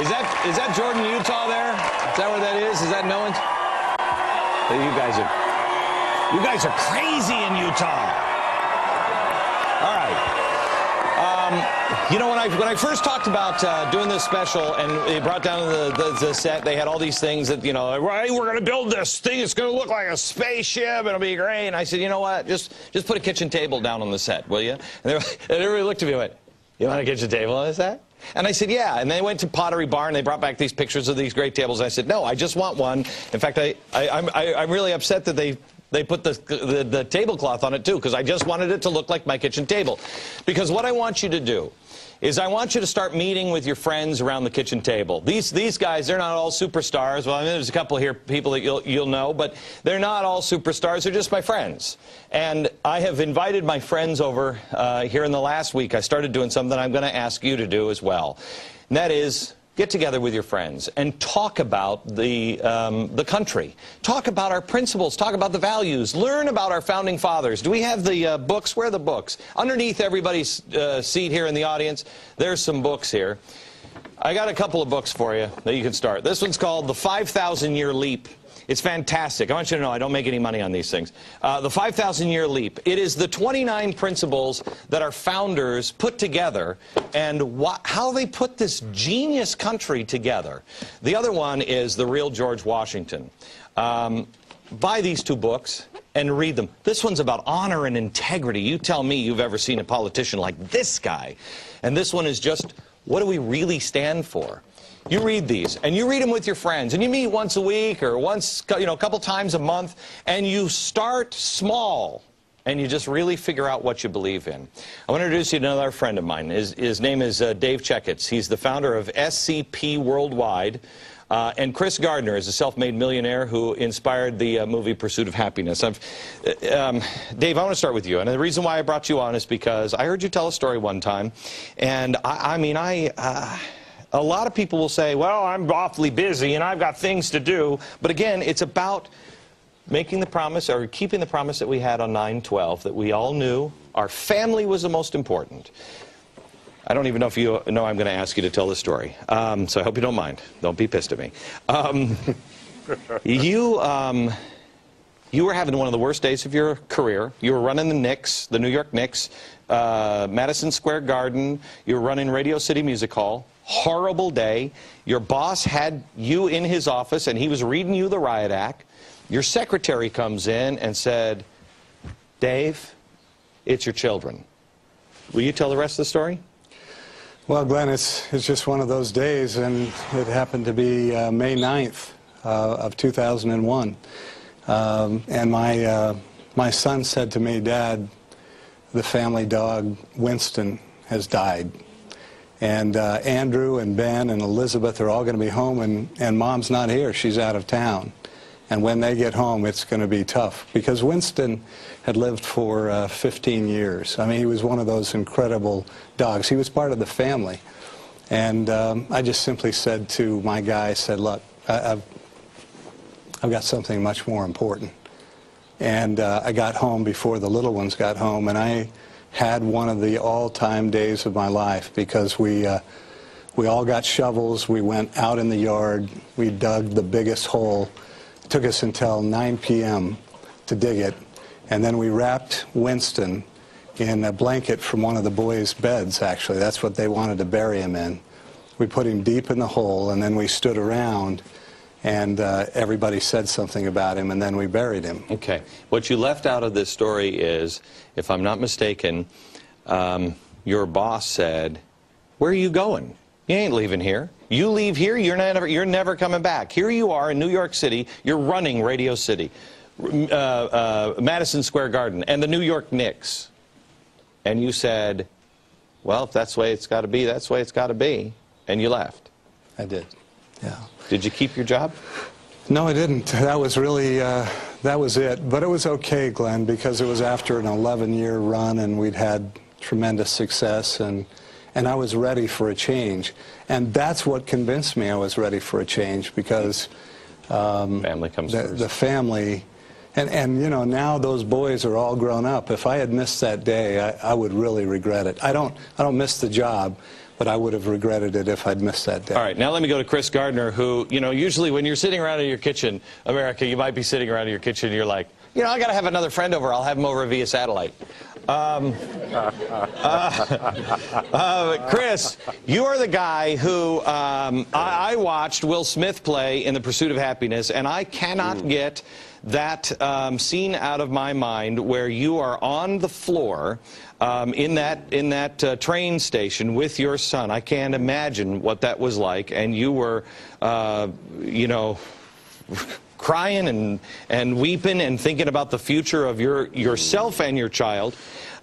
Is that Jordan, Utah there? Is that where that is? Is that no one's? You guys are crazy in Utah. All right. You know, when I first talked about doing this special, and they brought down the set, they had all these things that, you know, right, we're going to build this thing. It's going to look like a spaceship. It'll be great. And I said, you know what? Just put a kitchen table down on the set, will you? And everybody looked at me and went, you want a kitchen table on the set? And I said, yeah. And they went to Pottery Barn. They brought back these pictures of these great tables. I said, no, I just want one. In fact, I'm really upset that they put the tablecloth on it, too, because I just wanted it to look like my kitchen table. Because what I want you to do is I want you to start meeting with your friends around the kitchen table. These guys, they're not all superstars. Well, I mean, there's a couple here, people that you'll know, but they're not all superstars. They're just my friends. And I have invited my friends over here in the last week. I started doing something I'm going to ask you to do as well. And that is, get together with your friends and talk about the country. Talk about our principles. Talk about the values. Learn about our founding fathers. Do we have the books? Where are the books? Underneath everybody's seat here in the audience, there's some books here. I got a couple of books for you that you can start. This one's called The 5,000-Year Leap. It's fantastic. I want you to know I don't make any money on these things. The 5,000-Year Leap. It is the 29 principles that our founders put together and how they put this genius country together. The other one is The Real George Washington. Buy these two books and read them. This one's about honor and integrity. You tell me you've ever seen a politician like this guy. And this one is just, what do we really stand for? You read these, and you read them with your friends, and you meet once a week or once, you know, a couple times a month, and you start small, and you just really figure out what you believe in. I want to introduce you to another friend of mine. His name is Dave Checketts. He's the founder of SCP Worldwide, and Chris Gardner is a self-made millionaire who inspired the movie Pursuit of Happiness. Dave, I want to start with you, and the reason why I brought you on is because I heard you tell a story one time, and a lot of people will say, well, I'm awfully busy and I've got things to do. But again, it's about making the promise or keeping the promise that we had on 9/12, that we all knew our family was the most important. I don't even know if you know I'm going to ask you to tell the story. So I hope you don't mind. Don't be pissed at me. You were having one of the worst days of your career. You were running the Knicks, the New York Knicks, Madison Square Garden. You were running Radio City Music Hall. Horrible day. Your boss had you in his office, and he was reading you the riot act. Your secretary comes in and said, Dave, it's your children. Will you tell the rest of the story? Well, Glenn, it's just one of those days, and it happened to be May 9th of 2001. And my son said to me, Dad, the family dog, Winston, has died. And Andrew and Ben and Elizabeth are all going to be home, and Mom's not here. She's out of town. And when they get home, it's going to be tough. Because Winston had lived for 15 years. I mean, he was one of those incredible dogs. He was part of the family. And I just simply said to my guy, I said, look, I've got something much more important. And I got home before the little ones got home, and I had one of the all-time days of my life, because we all got shovels. We went out in the yard. We dug the biggest hole. It took us until 9 p.m. to dig it. And then we wrapped Winston in a blanket from one of the boys' beds, actually. That's what they wanted to bury him in. We put him deep in the hole, and then we stood around, and everybody said something about him, and then we buried him. Okay. What you left out of this story is, if I'm not mistaken, your boss said, where are you going? You ain't leaving here. You leave here, you're never coming back. Here you are in New York City. You're running Radio City, Madison Square Garden, and the New York Knicks. And you said, well, if that's the way it's got to be, that's the way it's got to be. And you left. I did, yeah. Did you keep your job? No, I didn't. That was really, that was it. But it was okay, Glenn, because it was after an 11-year run, and we'd had tremendous success, and I was ready for a change. And that's what convinced me I was ready for a change, because family comes first. The family, and you know, now those boys are all grown up. If I had missed that day, I would really regret it. I don't miss the job, but I would have regretted it if I'd missed that day. All right, now let me go to Chris Gardner, who, you know, usually when you're sitting around in your kitchen, America, you might be sitting around in your kitchen and you're like, you know, I got to have another friend over. I'll have him over via satellite. Chris, you are the guy who I watched Will Smith play in The Pursuit of Happiness, and I cannot get that scene out of my mind where you are on the floor in that train station with your son. I can't imagine what that was like, and you were, you know, crying and weeping and thinking about the future of yourself and your child.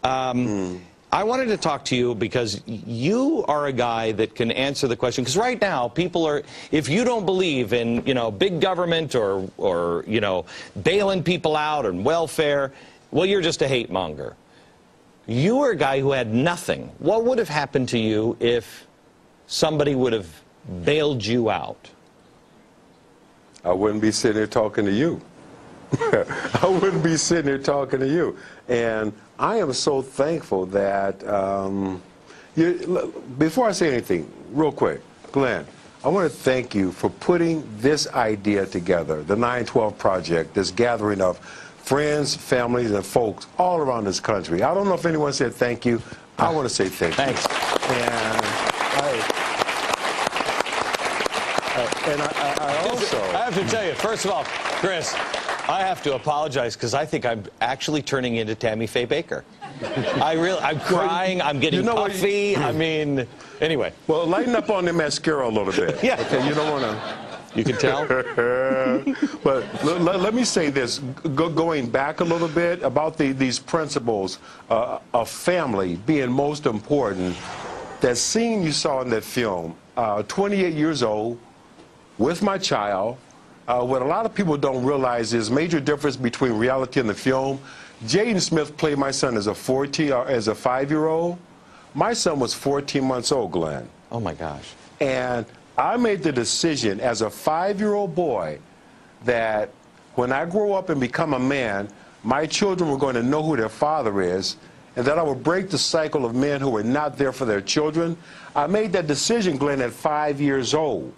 I wanted to talk to you because you are a guy that can answer the question. Because right now, people are, if you don't believe in, you know, big government or you know, bailing people out and welfare, well, you're just a hate monger. You were a guy who had nothing. What would have happened to you if somebody would have bailed you out? I wouldn't be sitting here talking to you. I wouldn't be sitting here talking to you. And I am so thankful that, before I say anything, real quick, Glenn, I want to thank you for putting this idea together, the 9/12 Project, this gathering of friends, families, and folks all around this country. I don't know if anyone said thank you. I want to say thank you. Thanks. And I also... I have to tell you, first of all, Chris, I have to apologize because I think I'm actually turning into Tammy Faye Baker. I'm crying, I'm getting puffy, I mean, anyway. Well, lighten up on the mascara a little bit. Yeah. Okay, you don't want to... You can tell. But let me say this, going back a little bit about these principles of family being most important. That scene you saw in that film, 28 years old, with my child, what a lot of people don't realize is major difference between reality and the film. Jaden Smith played my son as a 5-year-old. My son was 14 months old, Glenn. Oh my gosh. And I made the decision as a 5-year-old boy that when I grow up and become a man, my children were going to know who their father is, and that I would break the cycle of men who were not there for their children. I made that decision, Glenn, at 5 years old.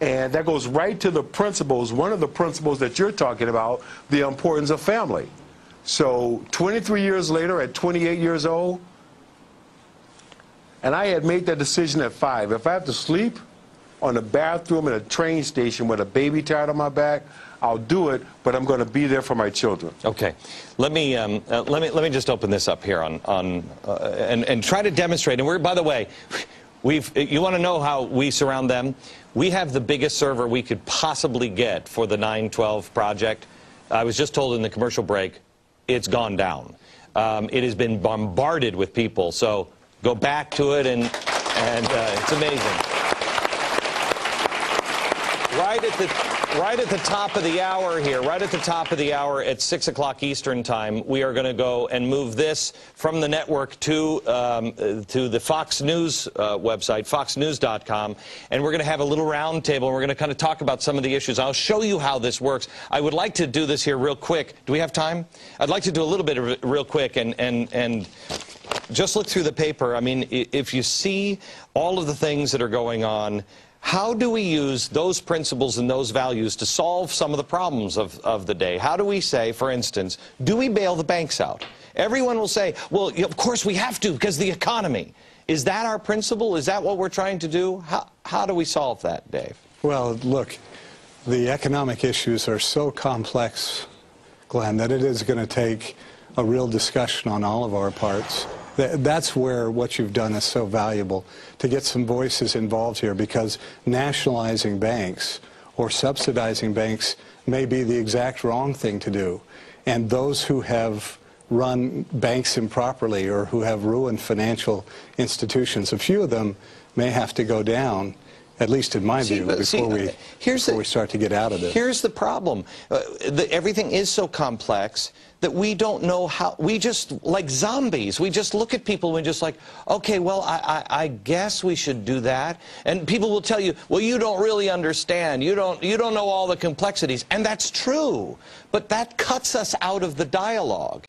And that goes right to the principles, one of the principles that you're talking about, the importance of family. So 23 years later, at 28 years old, and I had made that decision at 5. If I have to sleep on a bathroom in a train station with a baby tied on my back, I'll do it, but I'm going to be there for my children. Okay, let me just open this up here and try to demonstrate. And we're, by the way, you want to know how we surround them? We have the biggest server we could possibly get for the 9/12 project. I was just told in the commercial break, it's gone down. It has been bombarded with people. So go back to it, and it's amazing. Right at the top of the hour here, right at the top of the hour at 6 o'clock Eastern time, we are going to go and move this from the network to the Fox News website, foxnews.com, and we're going to have a little round table, and we're going to kind of talk about some of the issues. I'll show you how this works. I would like to do this here real quick. Do we have time? I'd like to do a little bit of it real quick and just look through the paper. I mean, if you see all of the things that are going on, how do we use those principles and those values to solve some of the problems of the day? How do we say, for instance, do we bail the banks out? Everyone will say, well, of course we have to because the economy. Is that our principle? Is that what we're trying to do? How do we solve that, Dave? Well, look, the economic issues are so complex, Glenn, that it is going to take a real discussion on all of our parts. That's where what you've done is so valuable, to get some voices involved here, because nationalizing banks or subsidizing banks may be the exact wrong thing to do. And those who have run banks improperly or who have ruined financial institutions, a few of them may have to go down, at least in my view, before we start to get out of this. Here's the problem. Everything is so complex that we don't know how. We just, like zombies, we just look at people and we're just like, okay, well, I guess we should do that. And people will tell you, well, you don't really understand. You don't know all the complexities. And that's true. But that cuts us out of the dialogue.